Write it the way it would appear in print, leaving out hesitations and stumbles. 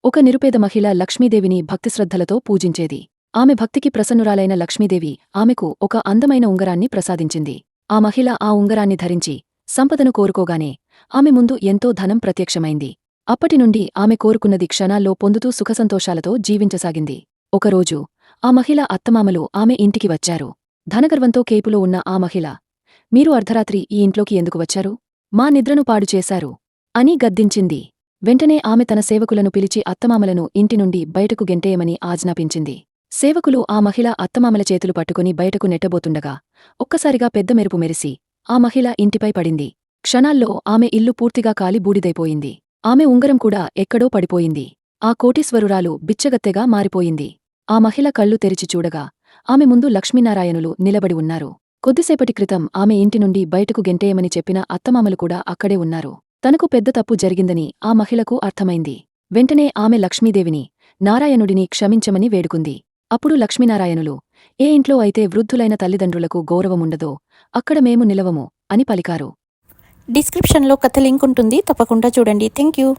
ఒక నిరుపేద మహిళ లక్ష్మీదేవిని భక్తిశ్రద్ధలతో పూజించేది. ఆమె భక్తికి ప్రసన్నురాలైన లక్ష్మీదేవి ఆమెకు ఒక అందమైన ఉంగరాన్ని ప్రసాదించింది. ఆ మహిళ ఆ ఉంగరాన్ని ధరించి సంపదను కోరుకోగానే ఆమె ముందు ఎంతో ధనం ప్రత్యక్షమైంది. అప్పటినుండి ఆమె కోరుకున్నది క్షణాల్లో పొందుతూ సుఖసంతోషాలతో జీవించసాగింది. ఒకరోజు ఆ మహిళ అత్తమామలు ఆమె ఇంటికి వచ్చారు. ధనగర్వంతో కేపులో ఉన్న ఆ మహిళ, "మీరు అర్ధరాత్రి ఈ ఇంట్లోకి ఎందుకు వచ్చారు? మా నిద్రను పాడు చేశారు" అని గద్దించింది. వెంటనే ఆమె తన సేవకులను పిలిచి అత్తమామలను ఇంటి నుండి బయటకు గెంటేయమని ఆజ్ఞాపించింది. సేవకులు ఆ మహిళ అత్తమామల చేతులు పట్టుకుని బయటకు నెట్టబోతుండగా ఒక్కసారిగా పెద్ద మెరుపు మెరిసి ఆ మహిళ ఇంటిపై పడింది. క్షణాల్లో ఆమె ఇల్లు పూర్తిగా కాలి బూడిదైపోయింది. ఆమె ఉంగరం కూడా ఎక్కడో పడిపోయింది. ఆ కోటీశ్వరురాలు బిచ్చగత్తెగా మారిపోయింది. ఆ మహిళ కళ్ళు తెరిచి చూడగా ఆమె ముందు లక్ష్మీనారాయణులు నిలబడి ఉన్నారు. కొద్దిసేపటి క్రితం ఆమె ఇంటి నుండి బయటకు గెంటేయమని చెప్పిన అత్తమామలు కూడా అక్కడే ఉన్నారు. తనకు పెద్ద తప్పు జరిగిందని ఆ మహిళకు అర్థమైంది. వెంటనే ఆమె లక్ష్మీదేవిని, నారాయణుడిని క్షమించమని వేడుకుంది. అప్పుడు లక్ష్మీనారాయణులు, "ఏ ఇంట్లో అయితే వృద్ధులైన తల్లిదండ్రులకు గౌరవముండదో అక్కడ మేము నిలవము" అని పలికారు. డిస్క్రిప్షన్లో కథ లింక్ ఉంటుంది, తప్పకుండా చూడండి. Thank you.